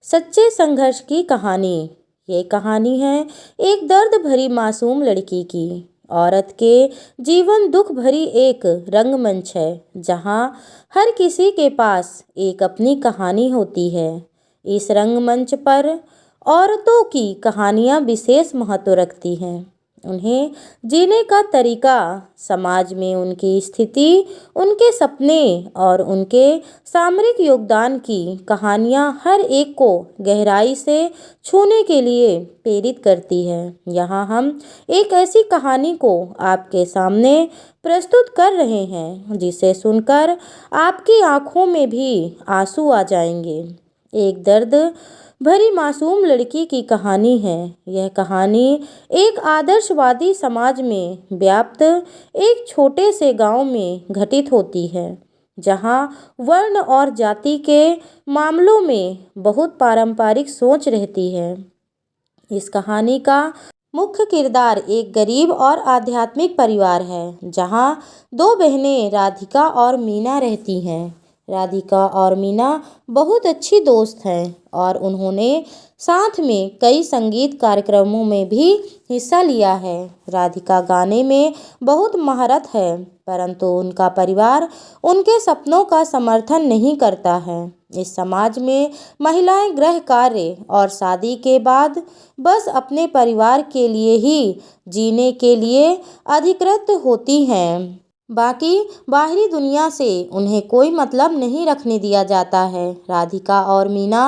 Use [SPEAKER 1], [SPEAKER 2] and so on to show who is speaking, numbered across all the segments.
[SPEAKER 1] सच्चे संघर्ष की कहानी। ये कहानी है एक दर्द भरी मासूम लड़की की। औरत के जीवन दुख भरी एक रंगमंच है जहाँ हर किसी के पास एक अपनी कहानी होती है। इस रंगमंच पर औरतों की कहानियाँ विशेष महत्व रखती हैं। उन्हें जीने का तरीका, समाज में उनकी स्थिति, उनके सपने और उनके सामरिक योगदान की कहानियाँ हर एक को गहराई से छूने के लिए प्रेरित करती है। यहाँ हम एक ऐसी कहानी को आपके सामने प्रस्तुत कर रहे हैं जिसे सुनकर आपकी आंखों में भी आंसू आ जाएंगे। एक दर्द भरी मासूम लड़की की कहानी है। यह कहानी एक आदर्शवादी समाज में व्याप्त एक छोटे से गांव में घटित होती है जहां वर्ण और जाति के मामलों में बहुत पारंपरिक सोच रहती है। इस कहानी का मुख्य किरदार एक गरीब और आध्यात्मिक परिवार है जहां दो बहनें राधिका और मीना रहती हैं। राधिका और मीना बहुत अच्छी दोस्त हैं और उन्होंने साथ में कई संगीत कार्यक्रमों में भी हिस्सा लिया है। राधिका गाने में बहुत महारत है परंतु उनका परिवार उनके सपनों का समर्थन नहीं करता है। इस समाज में महिलाएं गृह कार्य और शादी के बाद बस अपने परिवार के लिए ही जीने के लिए अधिकृत होती हैं। बाकी बाहरी दुनिया से उन्हें कोई मतलब नहीं रखने दिया जाता है। राधिका और मीना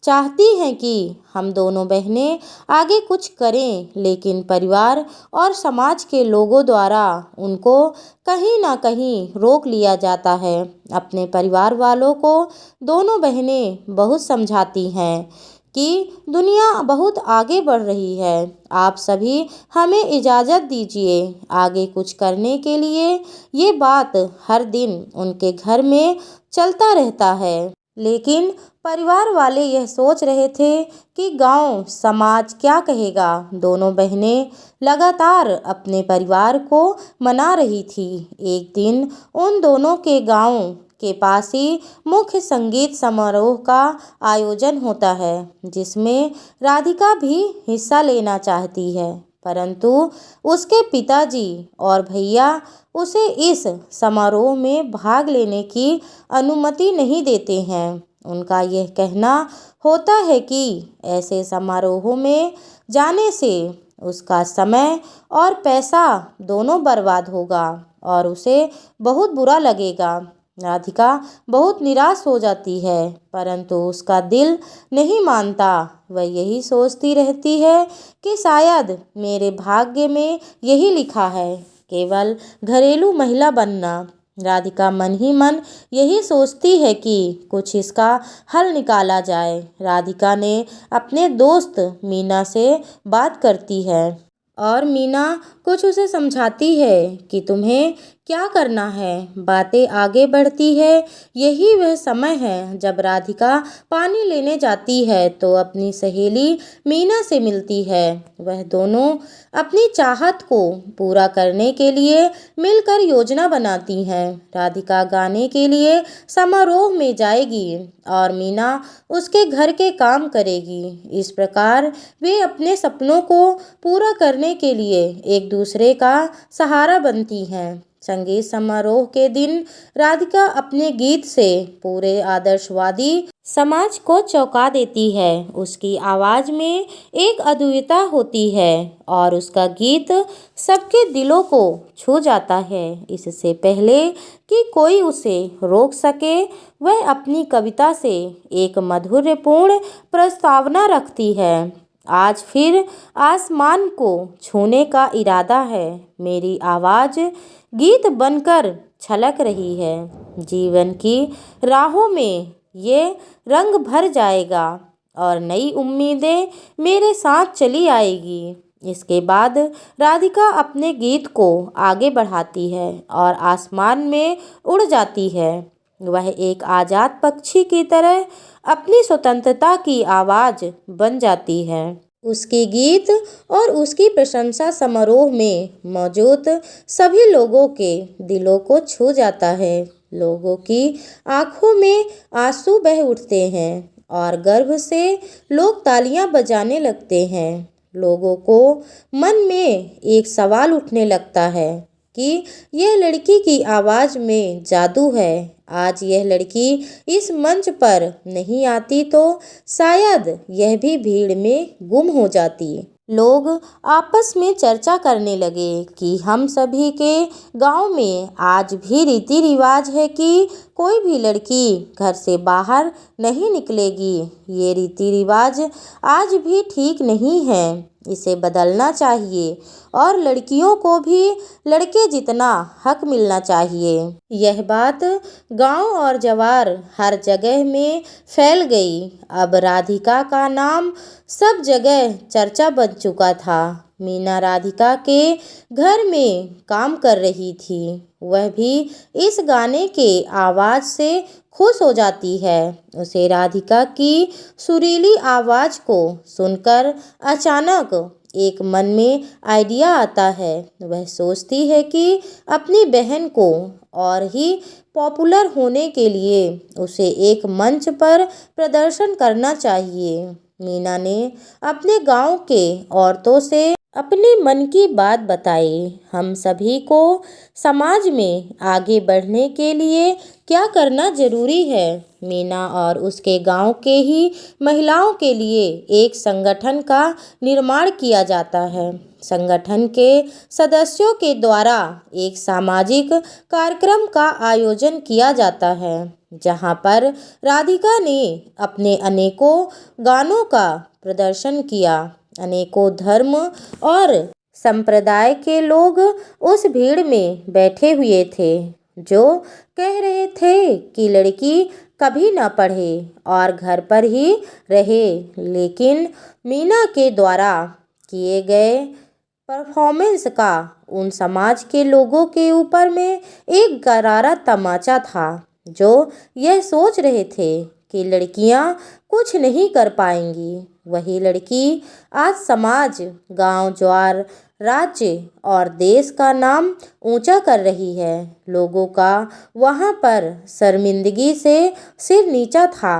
[SPEAKER 1] चाहती हैं कि हम दोनों बहनें आगे कुछ करें लेकिन परिवार और समाज के लोगों द्वारा उनको कहीं ना कहीं रोक लिया जाता है। अपने परिवार वालों को दोनों बहनें बहुत समझाती हैं कि दुनिया बहुत आगे बढ़ रही है, आप सभी हमें इजाज़त दीजिए आगे कुछ करने के लिए। ये बात हर दिन उनके घर में चलता रहता है लेकिन परिवार वाले यह सोच रहे थे कि गांव समाज क्या कहेगा। दोनों बहनें लगातार अपने परिवार को मना रही थी। एक दिन उन दोनों के गांव के पास ही मुख्य संगीत समारोह का आयोजन होता है जिसमें राधिका भी हिस्सा लेना चाहती है परंतु उसके पिताजी और भैया उसे इस समारोह में भाग लेने की अनुमति नहीं देते हैं। उनका यह कहना होता है कि ऐसे समारोहों में जाने से उसका समय और पैसा दोनों बर्बाद होगा और उसे बहुत बुरा लगेगा। राधिका बहुत निराश हो जाती है परंतु उसका दिल नहीं मानता। वह यही सोचती रहती है कि शायद मेरे भाग्य में यही लिखा है, केवल घरेलू महिला बनना। राधिका मन ही मन यही सोचती है कि कुछ इसका हल निकाला जाए। राधिका ने अपने दोस्त मीना से बात करती है और मीना कुछ उसे समझाती है कि तुम्हें क्या करना है। बातें आगे बढ़ती है। यही वह समय है जब राधिका पानी लेने जाती है तो अपनी सहेली मीना से मिलती है। वह दोनों अपनी चाहत को पूरा करने के लिए मिलकर योजना बनाती हैं। राधिका गाने के लिए समारोह में जाएगी और मीना उसके घर के काम करेगी। इस प्रकार वे अपने सपनों को पूरा करने के लिए एक दूसरे का सहारा बनती हैं। संगीत समारोह के दिन राधिका अपने गीत से पूरे आदर्शवादी समाज को चौंका देती है। उसकी आवाज़ में एक अद्वितीयता होती है और उसका गीत सबके दिलों को छू जाता है। इससे पहले कि कोई उसे रोक सके वह अपनी कविता से एक मधुरपूर्ण प्रस्तावना रखती है। आज फिर आसमान को छूने का इरादा है, मेरी आवाज़ गीत बनकर छलक रही है। जीवन की राहों में ये रंग भर जाएगा और नई उम्मीदें मेरे साथ चली आएगी। इसके बाद राधिका अपने गीत को आगे बढ़ाती है और आसमान में उड़ जाती है। वह एक आज़ाद पक्षी की तरह अपनी स्वतंत्रता की आवाज़ बन जाती है। उसके गीत और उसकी प्रशंसा समारोह में मौजूद सभी लोगों के दिलों को छू जाता है। लोगों की आंखों में आंसू बह उठते हैं और गर्व से लोग तालियां बजाने लगते हैं। लोगों को मन में एक सवाल उठने लगता है कि यह लड़की की आवाज़ में जादू है। आज यह लड़की इस मंच पर नहीं आती तो शायद यह भी भीड़ में गुम हो जाती। लोग आपस में चर्चा करने लगे कि हम सभी के गांव में आज भी रीति रिवाज है कि कोई भी लड़की घर से बाहर नहीं निकलेगी। ये रीति रिवाज आज भी ठीक नहीं है, इसे बदलना चाहिए और लड़कियों को भी लड़के जितना हक मिलना चाहिए। यह बात गांव और जवार हर जगह में फैल गई। अब राधिका का नाम सब जगह चर्चा बन चुका था। मीना राधिका के घर में काम कर रही थी। वह भी इस गाने के आवाज़ से खुश हो जाती है। उसे राधिका की सुरीली आवाज़ को सुनकर अचानक एक मन में आइडिया आता है। वह सोचती है कि अपनी बहन को और ही पॉपुलर होने के लिए उसे एक मंच पर प्रदर्शन करना चाहिए। मीना ने अपने गांव के औरतों से अपने मन की बात बताई। हम सभी को समाज में आगे बढ़ने के लिए क्या करना जरूरी है। मीना और उसके गांव के ही महिलाओं के लिए एक संगठन का निर्माण किया जाता है। संगठन के सदस्यों के द्वारा एक सामाजिक कार्यक्रम का आयोजन किया जाता है, जहां पर राधिका ने अपने अनेकों गानों का प्रदर्शन किया। अनेकों धर्म और संप्रदाय के लोग उस भीड़ में बैठे हुए थे, जो कह रहे थे कि लड़की कभी न पढ़े और घर पर ही रहे। लेकिन मीना के द्वारा किए गए परफॉर्मेंस का उन समाज के लोगों के ऊपर में एक करारा तमाचा था, जो यह सोच रहे थे कि लड़कियां कुछ नहीं कर पाएंगी। वही लड़की आज समाज, गांव, ज्वार, राज्य और देश का नाम ऊंचा कर रही है। लोगों का वहां पर शर्मिंदगी से सिर नीचा था।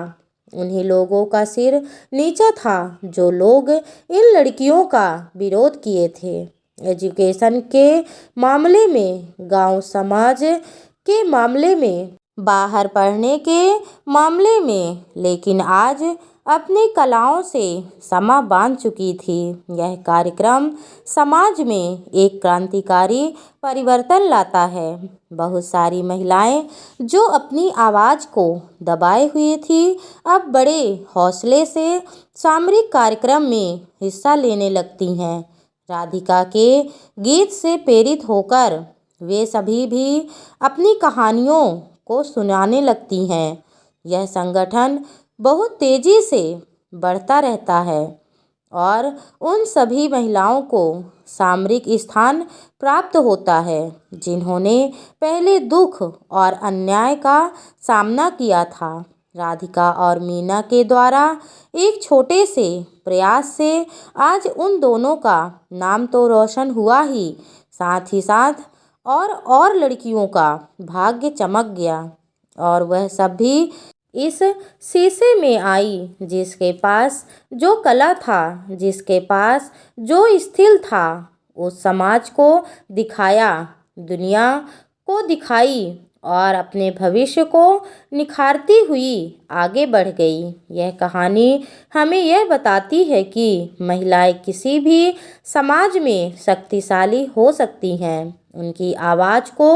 [SPEAKER 1] उन्हीं लोगों का सिर नीचा था जो लोग इन लड़कियों का विरोध किए थे। एजुकेशन के मामले में, गांव समाज के मामले में, बाहर पढ़ने के मामले में, लेकिन आज अपनी कलाओं से समा बांध चुकी थी। यह कार्यक्रम समाज में एक क्रांतिकारी परिवर्तन लाता है। बहुत सारी महिलाएं जो अपनी आवाज़ को दबाए हुई थी, अब बड़े हौसले से सामरिक कार्यक्रम में हिस्सा लेने लगती हैं। राधिका के गीत से प्रेरित होकर वे सभी भी अपनी कहानियों को सुनाने लगती हैं। यह संगठन बहुत तेज़ी से बढ़ता रहता है और उन सभी महिलाओं को सामरिक स्थान प्राप्त होता है जिन्होंने पहले दुख और अन्याय का सामना किया था। राधिका और मीना के द्वारा एक छोटे से प्रयास से आज उन दोनों का नाम तो रोशन हुआ ही, साथ ही साथ और लड़कियों का भाग्य चमक गया और वह सब भी इस शीशे में आई जिसके पास जो कला था, जिसके पास जो स्थिल था। उस समाज को दिखाया, दुनिया को दिखाई और अपने भविष्य को निखारती हुई आगे बढ़ गई। यह कहानी हमें यह बताती है कि महिलाएं किसी भी समाज में शक्तिशाली हो सकती हैं। उनकी आवाज़ को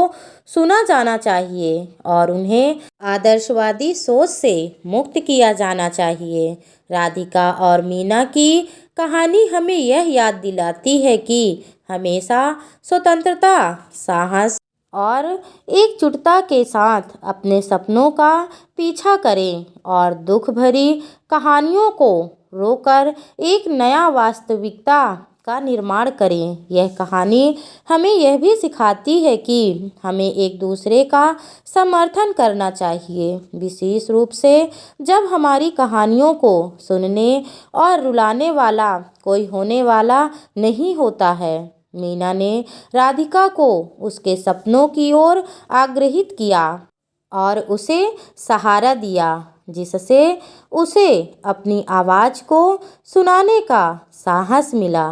[SPEAKER 1] सुना जाना चाहिए और उन्हें आदर्शवादी सोच से मुक्त किया जाना चाहिए। राधिका और मीना की कहानी हमें यह याद दिलाती है कि हमेशा स्वतंत्रता, साहस और एकजुटता के साथ अपने सपनों का पीछा करें और दुख भरी कहानियों को रोकर एक नया वास्तविकता का निर्माण करें। यह कहानी हमें यह भी सिखाती है कि हमें एक दूसरे का समर्थन करना चाहिए, विशेष रूप से जब हमारी कहानियों को सुनने और रुलाने वाला कोई होने वाला नहीं होता है। मीना ने राधिका को उसके सपनों की ओर आग्रहित किया और उसे सहारा दिया। जिससे उसे अपनी आवाज़ को सुनाने का साहस मिला।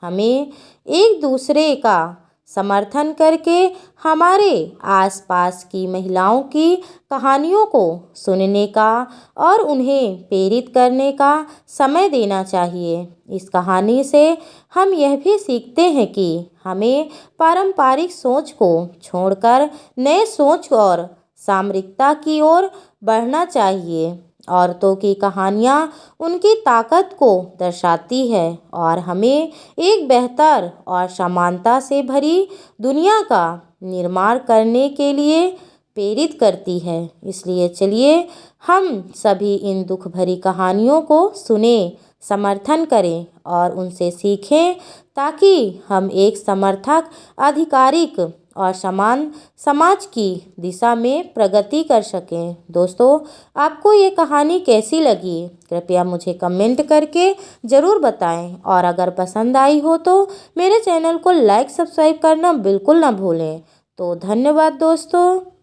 [SPEAKER 1] हमें एक दूसरे का समर्थन करके हमारे आसपास की महिलाओं की कहानियों को सुनने का और उन्हें प्रेरित करने का समय देना चाहिए। इस कहानी से हम यह भी सीखते हैं कि हमें पारंपरिक सोच को छोड़कर नए सोच और सामरिकता की ओर बढ़ना चाहिए। औरतों की कहानियाँ उनकी ताकत को दर्शाती है और हमें एक बेहतर और समानता से भरी दुनिया का निर्माण करने के लिए प्रेरित करती है। इसलिए चलिए हम सभी इन दुख भरी कहानियों को सुने, समर्थन करें और उनसे सीखें, ताकि हम एक समर्थक, आधिकारिक और समान समाज की दिशा में प्रगति कर सकें। दोस्तों, आपको ये कहानी कैसी लगी? कृपया मुझे कमेंट करके ज़रूर बताएं और अगर पसंद आई हो तो मेरे चैनल को लाइक, सब्सक्राइब करना बिल्कुल ना भूलें। तो धन्यवाद दोस्तों।